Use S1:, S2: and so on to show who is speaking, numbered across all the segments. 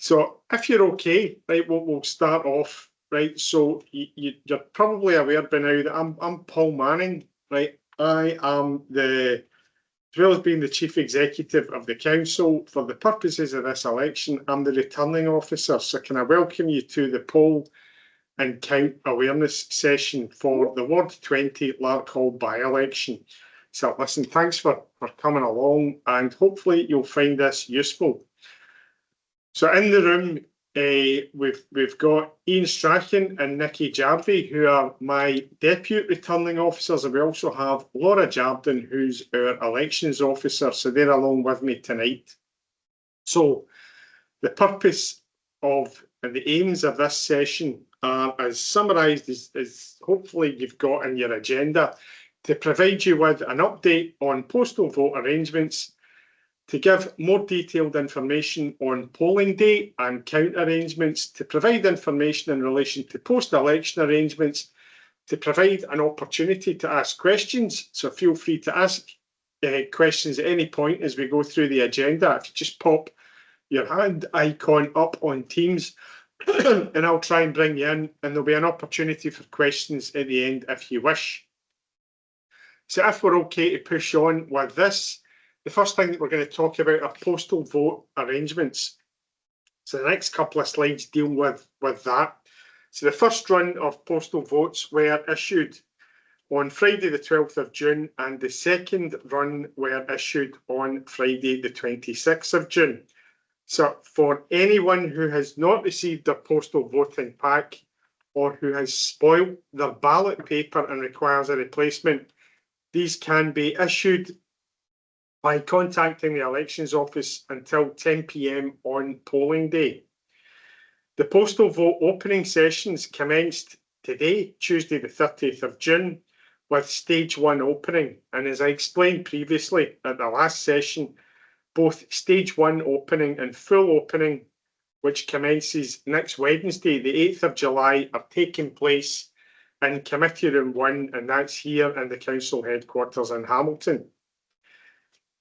S1: So if you're okay, right, we'll start off, right? So you're probably aware by now that I'm Paul Manning, right? I am as well as being the Chief Executive of the Council, for the purposes of this election, I'm the Returning Officer. So can I welcome you to the poll and count awareness session for the Ward 20 Larkhall by-election. So listen, thanks for coming along, and hopefully you'll find this useful. So in the room, we've got Ian Strachan and Nikki Jarvie, who are my deputy returning officers, and we also have Laura Jardin, who's our elections officer. So they're along with me tonight. So the purpose of and the aims of this session are, as summarised, as hopefully you've got in your agenda, to provide you with an update on postal vote arrangements, to give more detailed information on polling day and count arrangements, to provide information in relation to post-election arrangements, to provide an opportunity to ask questions. So feel free to ask questions at any point as we go through the agenda. If you just pop your hand icon up on Teams and I'll try and bring you in, and there'll be an opportunity for questions at the end if you wish. So if we're okay to push on with this, the first thing that we're going to talk about are postal vote arrangements. So the next couple of slides deal with that. So the first run of postal votes were issued on Friday the 12th of June, and the second run were issued on Friday the 26th of June. So for anyone who has not received their postal voting pack or who has spoilt their ballot paper and requires a replacement, these can be issued by contacting the elections office until 10 p.m. on polling day. The postal vote opening sessions commenced today, Tuesday the 30th of June, with stage 1 opening. And as I explained previously at the last session, both stage 1 opening and full opening, which commences next Wednesday, the 8th of July, are taking place in Committee Room 1, and that's here in the Council headquarters in Hamilton.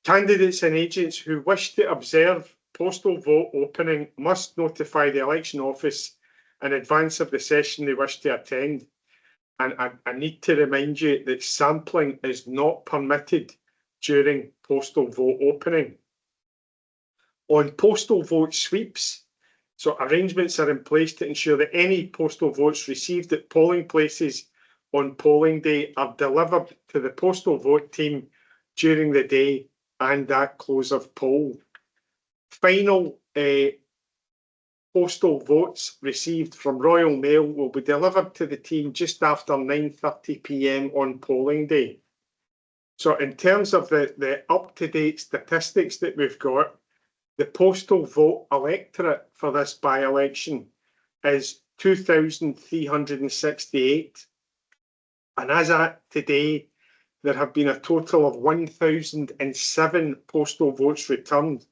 S1: Candidates and agents who wish to observe postal vote opening must notify the election office in advance of the session they wish to attend. And I need to remind you that sampling is not permitted during postal vote opening. On postal vote sweeps, so arrangements are in place to ensure that any postal votes received at polling places on polling day are delivered to the postal vote team during the day and at close of poll. Final postal votes received from Royal Mail will be delivered to the team just after 9:30 p.m. on polling day. So in terms of the up-to-date statistics that we've got, the postal vote electorate for this by-election is 2,368. And as at today, there have been a total of 1,007 postal votes returned.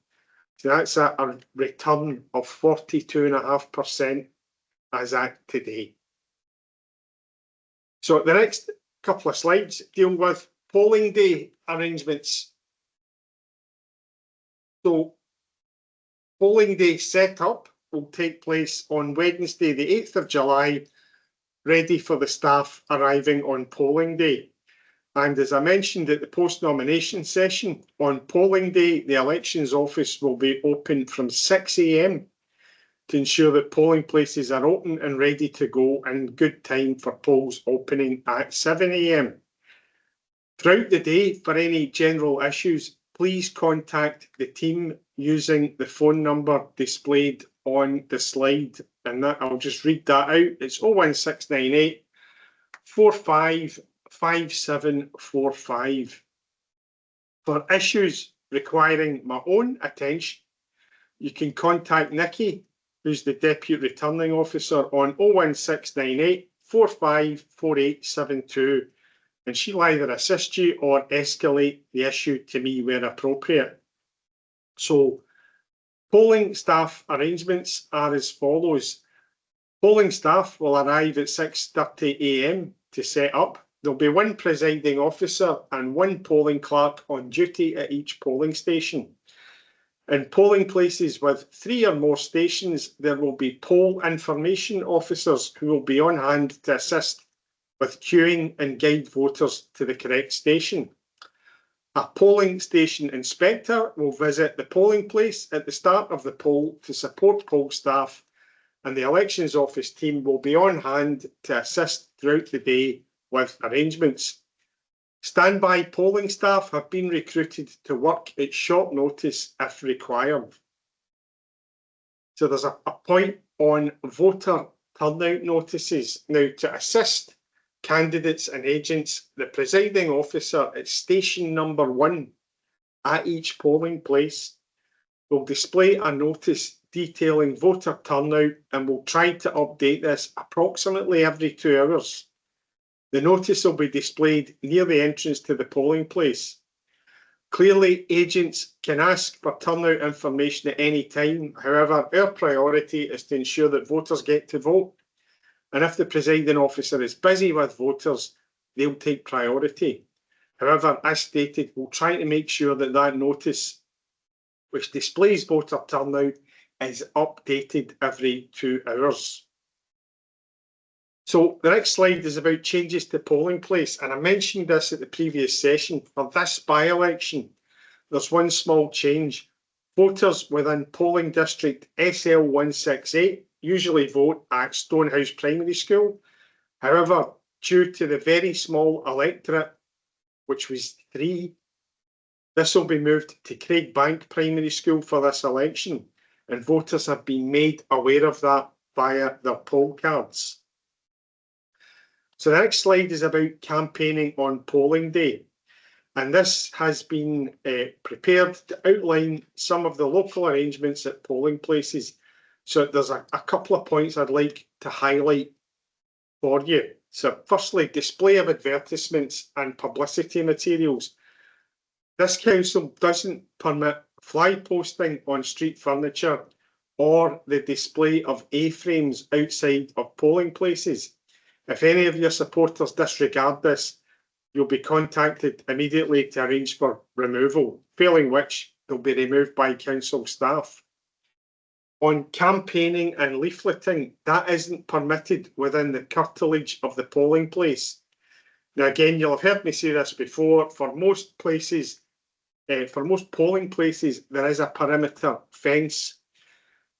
S1: So that's a return of 42.5% as at today. So the next couple of slides deal with polling day arrangements. So polling day setup will take place on Wednesday, the 8th of July, ready for the staff arriving on polling day. And as I mentioned at the post-nomination session, on polling day, the elections office will be open from 6 a.m. to ensure that polling places are open and ready to go in good time for polls opening at 7 a.m. Throughout the day, for any general issues, please contact the team using the phone number displayed on the slide. And that, I'll just read that out. It's 01698 455745. For issues requiring my own attention, you can contact Nikki, who's the Deputy Returning Officer, on 01698 454872, and she'll either assist you or escalate the issue to me where appropriate. So polling staff arrangements are as follows. Polling staff will arrive at 6:30 a.m. to set up. There'll be one presiding officer and one polling clerk on duty at each polling station. In polling places with 3 or more stations, there will be poll information officers who will be on hand to assist with queuing and guide voters to the correct station. A polling station inspector will visit the polling place at the start of the poll to support poll staff, and the elections office team will be on hand to assist throughout the day with arrangements. Standby polling staff have been recruited to work at short notice if required. So there's a point on voter turnout notices. Now, to assist candidates and agents, the presiding officer at station number 1 at each polling place will display a notice detailing voter turnout and will try to update this approximately every 2 hours. The notice will be displayed near the entrance to the polling place. Clearly, agents can ask for turnout information at any time. However, our priority is to ensure that voters get to vote. And if the presiding officer is busy with voters, they'll take priority. However, as stated, we'll try to make sure that that notice, which displays voter turnout, is updated every 2 hours. So the next slide is about changes to polling place, and I mentioned this at the previous session. For this by-election, there's one small change. Voters within polling district SL168 usually vote at Stonehouse Primary School. However, due to the very small electorate, which was 3, this will be moved to Craigbank Primary School for this election, and voters have been made aware of that via their poll cards. So the next slide is about campaigning on polling day. And this has been prepared to outline some of the local arrangements at polling places. So there's a couple of points I'd like to highlight for you. So firstly, display of advertisements and publicity materials. This council doesn't permit fly posting on street furniture or the display of A-frames outside of polling places. If any of your supporters disregard this, you'll be contacted immediately to arrange for removal, failing which they'll be removed by council staff. On campaigning and leafleting, that isn't permitted within the curtilage of the polling place. Now, again, you'll have heard me say this before. For most places, for most polling places, there is a perimeter fence.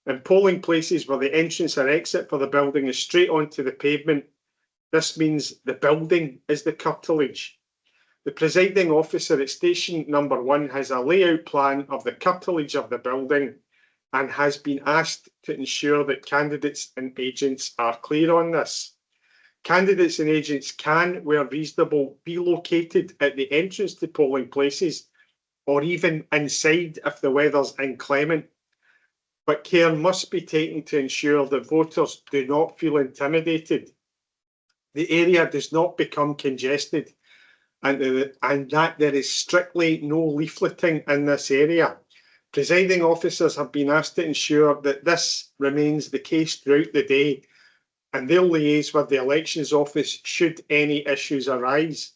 S1: In polling places where the entrance or exit for the building is straight onto the pavement, this means the building is the curtilage. The presiding officer at station number 1 has a layout plan of the curtilage of the building and has been asked to ensure that candidates and agents are clear on this. Candidates and agents can, where reasonable, be located at the entrance to polling places or even inside if the weather's inclement. But care must be taken to ensure that voters do not feel intimidated, the area does not become congested, and that there is strictly no leafleting in this area. Presiding officers have been asked to ensure that this remains the case throughout the day, and they'll liaise with the elections office should any issues arise.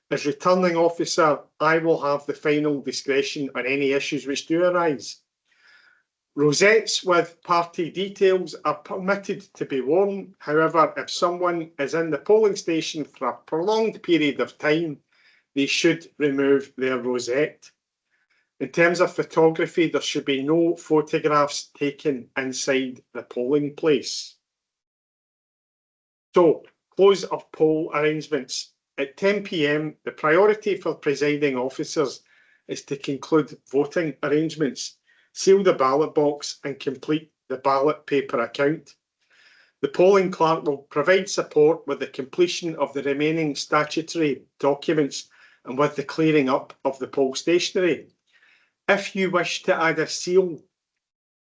S1: As returning officer, I will have the final discretion on any issues which do arise. Rosettes with party details are permitted to be worn. However, if someone is in the polling station for a prolonged period of time, they should remove their rosette. In terms of photography, there should be no photographs taken inside the polling place. So, close of poll arrangements. At 10 p.m, the priority for presiding officers is to conclude voting arrangements, seal the ballot box and complete the ballot paper account. The polling clerk will provide support with the completion of the remaining statutory documents and with the clearing up of the poll stationery. If you wish to add a seal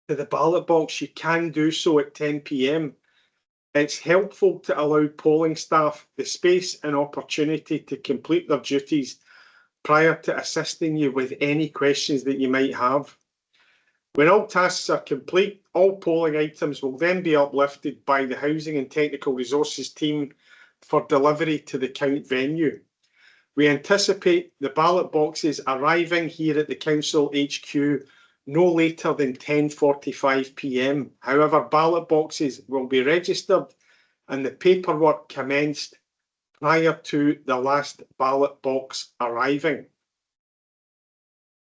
S1: to the ballot box, you can do so at 10 p.m. It's helpful to allow polling staff the space and opportunity to complete their duties prior to assisting you with any questions that you might have. When all tasks are complete, all polling items will then be uplifted by the Housing and Technical Resources team for delivery to the count venue. We anticipate the ballot boxes arriving here at the Council HQ no later than 10:45 p.m. However, ballot boxes will be registered and the paperwork commenced prior to the last ballot box arriving.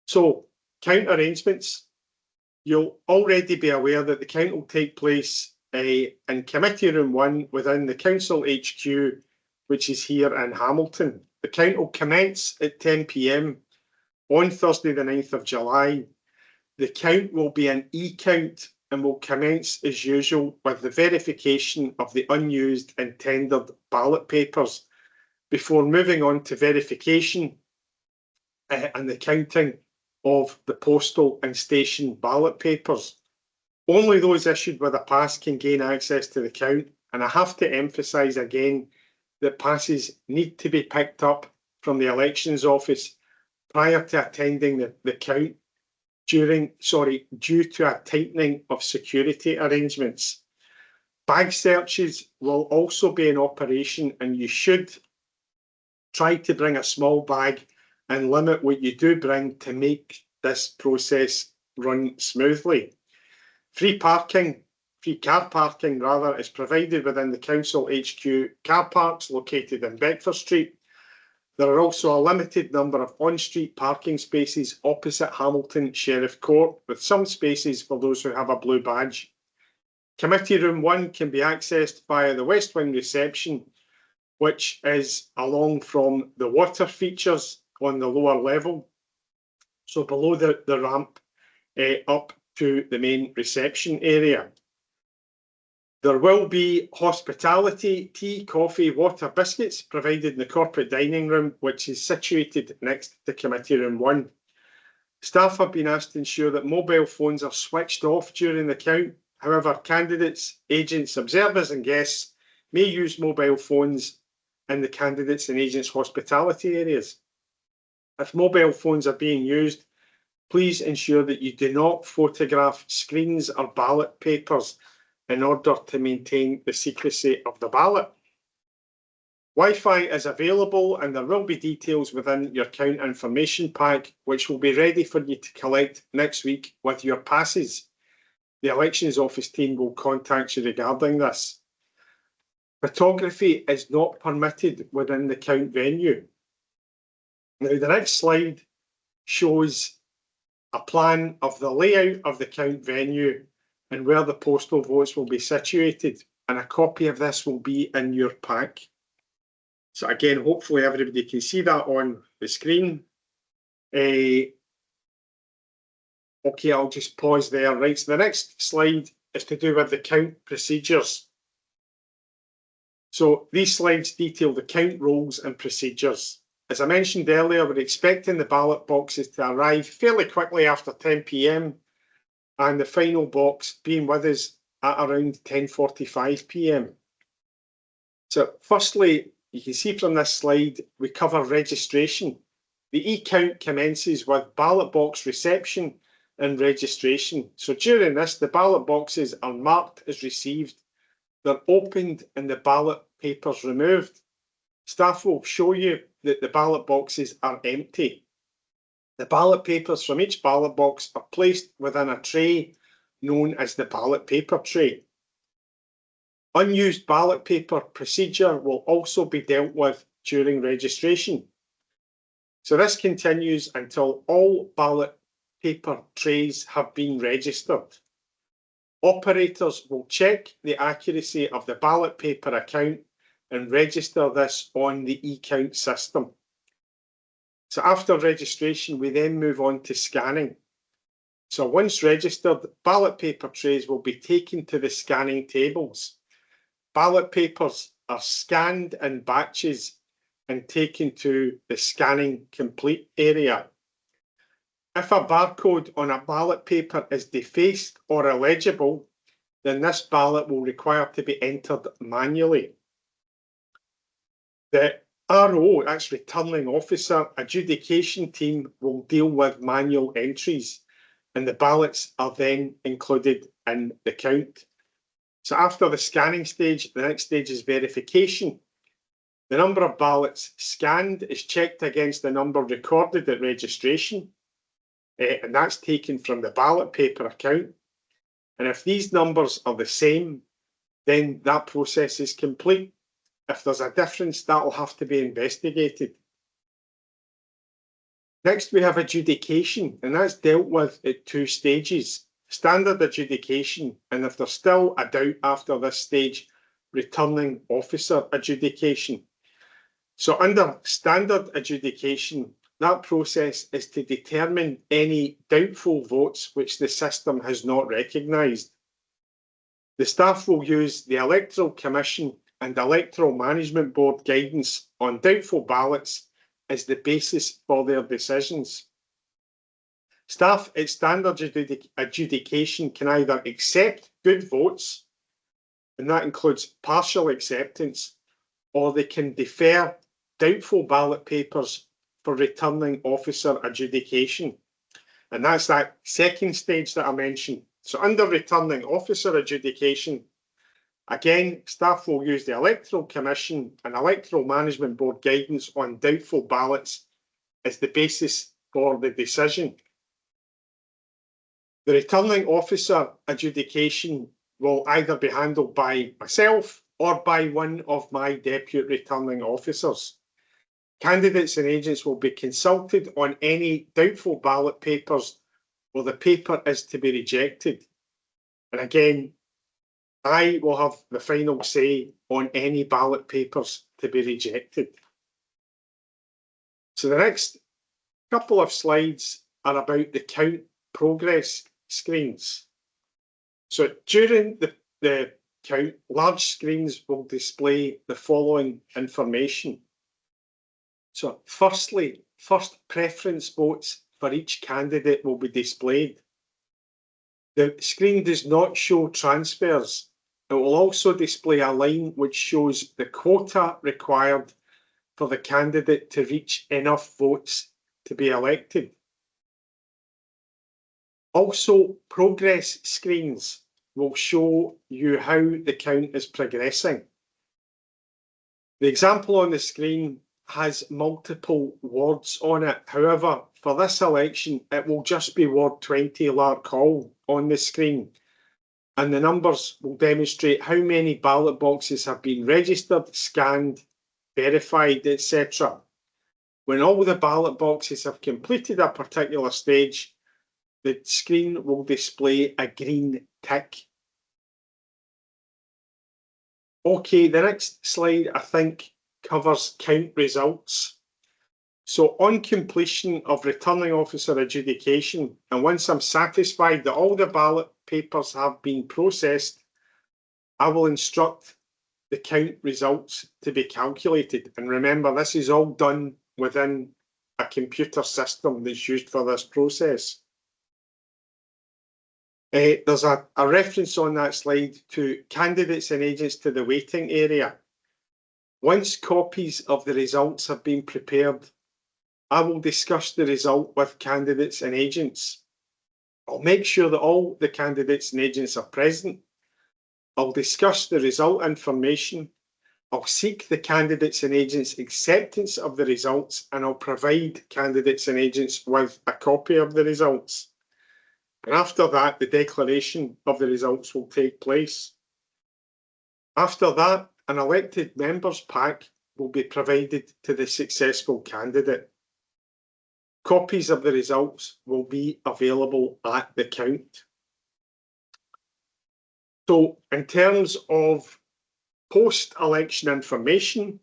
S1: So, count arrangements. You'll already be aware that the count will take place in Committee Room 1 within the Council HQ, which is here in Hamilton. The count will commence at 10 p.m. on Thursday, the 9th of July. The count will be an e-count and will commence as usual with the verification of the unused and tendered ballot papers before moving on to verification and the counting of the postal and station ballot papers. Only those issued with a pass can gain access to the count, and I have to emphasise again that passes need to be picked up from the elections office prior to attending the count due to a tightening of security arrangements. Bag searches will also be in operation, and you should try to bring a small bag and limit what you do bring to make this process run smoothly. Free car parking is provided within the Council HQ car parks located in Beckford Street. There are also a limited number of on-street parking spaces opposite Hamilton Sheriff Court, with some spaces for those who have a blue badge. Committee Room 1 can be accessed via the West Wing reception, which is along from the water features on the lower level, so below the ramp up to the main reception area. There will be hospitality, tea, coffee, water, biscuits provided in the corporate dining room, which is situated next to Committee Room 1. Staff have been asked to ensure that mobile phones are switched off during the count. However, candidates, agents, observers and guests may use mobile phones in the candidates and agents' hospitality areas. If mobile phones are being used, please ensure that you do not photograph screens or ballot papers in order to maintain the secrecy of the ballot. Wi-Fi is available and there will be details within your count information pack, which will be ready for you to collect next week with your passes. The elections office team will contact you regarding this. Photography is not permitted within the count venue. Now, the next slide shows a plan of the layout of the count venue and where the postal votes will be situated, and a copy of this will be in your pack. So again, hopefully everybody can see that on the screen. Okay, I'll just pause there. Right, so the next slide is to do with the count procedures. So these slides detail the count rolls and procedures. As I mentioned earlier, we're expecting the ballot boxes to arrive fairly quickly after 10 p.m. and the final box being with us at around 10:45 p.m. So firstly, you can see from this slide, we cover registration. The e-count commences with ballot box reception and registration. So during this, the ballot boxes are marked as received. They're opened and the ballot papers removed. Staff will show you that the ballot boxes are empty. The ballot papers from each ballot box are placed within a tray known as the ballot paper tray. Unused ballot paper procedure will also be dealt with during registration. So this continues until all ballot paper trays have been registered. Operators will check the accuracy of the ballot paper account and register this on the e-count system. So after registration, we then move on to scanning. So once registered, ballot paper trays will be taken to the scanning tables. Ballot papers are scanned in batches and taken to the scanning complete area. If a barcode on a ballot paper is defaced or illegible, then this ballot will require to be entered manually. The RO, that's returning officer, adjudication team will deal with manual entries and the ballots are then included in the count. So after the scanning stage, the next stage is verification. The number of ballots scanned is checked against the number recorded at registration. and that's taken from the ballot paper account. And if these numbers are the same, then that process is complete. If there's a difference, that will have to be investigated. Next, we have adjudication, and that's dealt with at 2 stages. Standard adjudication, and if there's still a doubt after this stage, returning officer adjudication. So under standard adjudication, that process is to determine any doubtful votes which the system has not recognised. The staff will use the Electoral Commission and Electoral Management Board guidance on doubtful ballots as the basis for their decisions. Staff at standard adjudication can either accept good votes, and that includes partial acceptance, or they can defer doubtful ballot papers for returning officer adjudication. And that's that second stage that I mentioned. So under returning officer adjudication, again, staff will use the Electoral Commission and Electoral Management Board guidance on doubtful ballots as the basis for the decision. The returning officer adjudication will either be handled by myself or by one of my deputy returning officers. Candidates and agents will be consulted on any doubtful ballot papers where the paper is to be rejected. And again, I will have the final say on any ballot papers to be rejected. So the next couple of slides are about the count progress screens. So during the count, large screens will display the following information. So firstly, first preference votes for each candidate will be displayed. The screen does not show transfers. It will also display a line which shows the quota required for the candidate to reach enough votes to be elected. Also, progress screens will show you how the count is progressing. The example on the screen has multiple wards on it. However, for this election, it will just be Ward 20 Larkhall on the screen. And the numbers will demonstrate how many ballot boxes have been registered, scanned, verified, etc. When all the ballot boxes have completed a particular stage, the screen will display a green tick. Okay, the next slide, I think, covers count results. So on completion of returning officer adjudication, and once I'm satisfied that all the ballot papers have been processed, I will instruct the count results to be calculated. And remember, this is all done within a computer system that's used for this process. There's a reference on that slide to candidates and agents to the waiting area. Once copies of the results have been prepared, I will discuss the result with candidates and agents. I'll make sure that all the candidates and agents are present. I'll discuss the result information. I'll seek the candidates and agents' acceptance of the results, and I'll provide candidates and agents with a copy of the results. And after that, the declaration of the results will take place. After that, an elected members pack will be provided to the successful candidate. Copies of the results will be available at the count. So in terms of post-election information,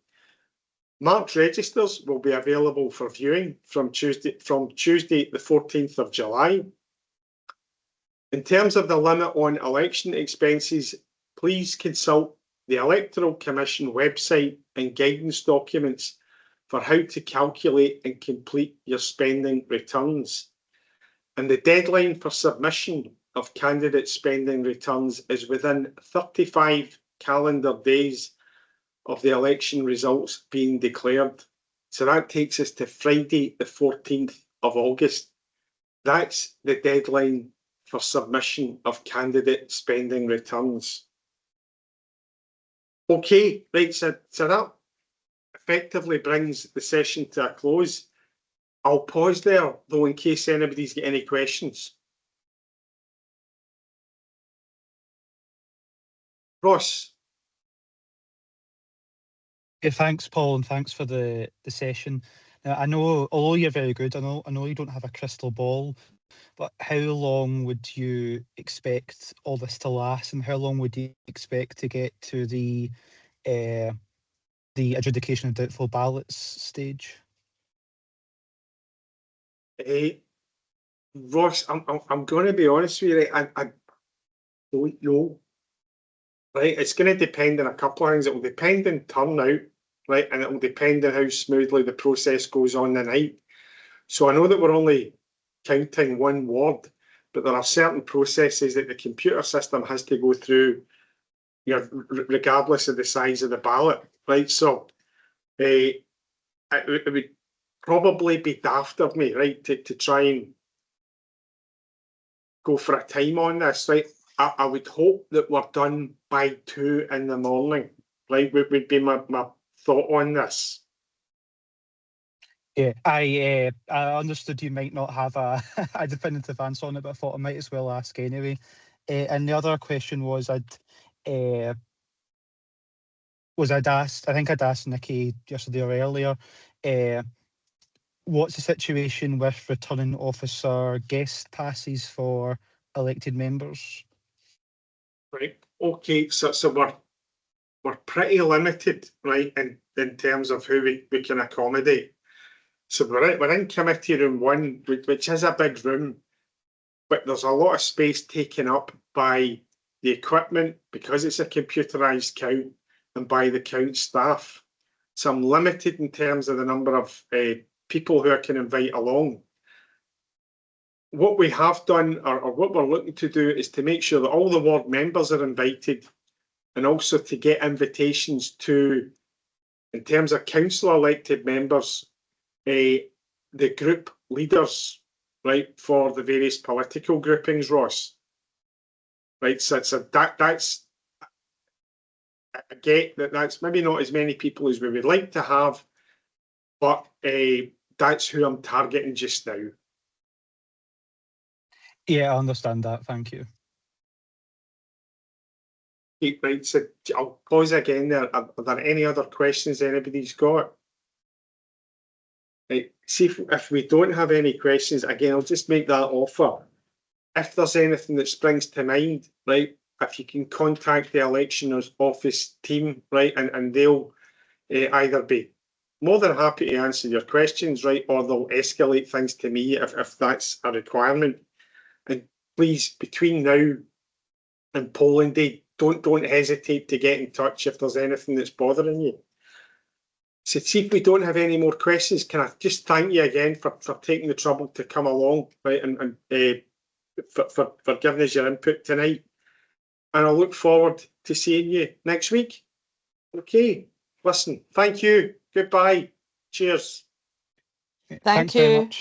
S1: marked registers will be available for viewing from Tuesday the 14th of July. In terms of the limit on election expenses, please consult the Electoral Commission website and guidance documents for how to calculate and complete your spending returns. And the deadline for submission of candidate spending returns is within 35 calendar days of the election results being declared. So that takes us to Friday, the 14th of August. That's the deadline for submission of candidate spending returns. Okay, right, so that effectively brings the session to a close. I'll pause there, though, in case anybody's got any questions. Ross?
S2: Yeah, thanks, Paul, and thanks for the session. Now, I know, although you're very good, I know you don't have a crystal ball, but how long would you expect all this to last, and how long would you expect to get to the adjudication of doubtful ballots stage?
S1: Ross, I'm going to be honest with you, right? I don't know. Right, it's going to depend on a couple of things. It will depend on turnout, right, and it will depend on how smoothly the process goes on the night. So I know that we're only counting one ward, but there are certain processes that the computer system has to go through, regardless of the size of the ballot, right? So it would probably be daft of me, right, to try and go for a time on this, right? I would hope that we're done by 2 in the morning, right? Would be my thought on this.
S2: Yeah, I understood you might not have a, a definitive answer on it, but I thought I might as well ask anyway. And the other question was I'd asked, I think I'd asked Nikki yesterday or earlier, what's the situation with returning officer guest passes for elected members?
S1: Right. Okay. So we're pretty limited, right, in terms of who we can accommodate. So we're in committee room 1, which is a big room, but there's a lot of space taken up by the equipment because it's a computerised count and by the count staff. So I'm limited in terms of the number of people who I can invite along. What we have done, or what we're looking to do, is to make sure that all the ward members are invited, and also to get invitations to, in terms of council elected members, the group leaders, right, for the various political groupings, Ross. Right, so that's, I get that that's maybe not as many people as we would like to have, but that's who I'm targeting just now.
S2: Yeah, I understand that. Thank you.
S1: Right, so I'll pause again there. Are there any other questions anybody's got? Right, see if we don't have any questions, again, I'll just make that offer. If there's anything that springs to mind, right, if you can contact the election office team, right, and they'll either be more than happy to answer your questions, right, or they'll escalate things to me if that's a requirement. And please, between now and polling day, don't hesitate to get in touch if there's anything that's bothering you. So see if we don't have any more questions. Can I just thank you again for taking the trouble to come along, right, and for giving us your input tonight. And I look forward to seeing you next week. Okay, listen, thank you. Goodbye. Cheers.
S3: Thank you.
S2: Very much.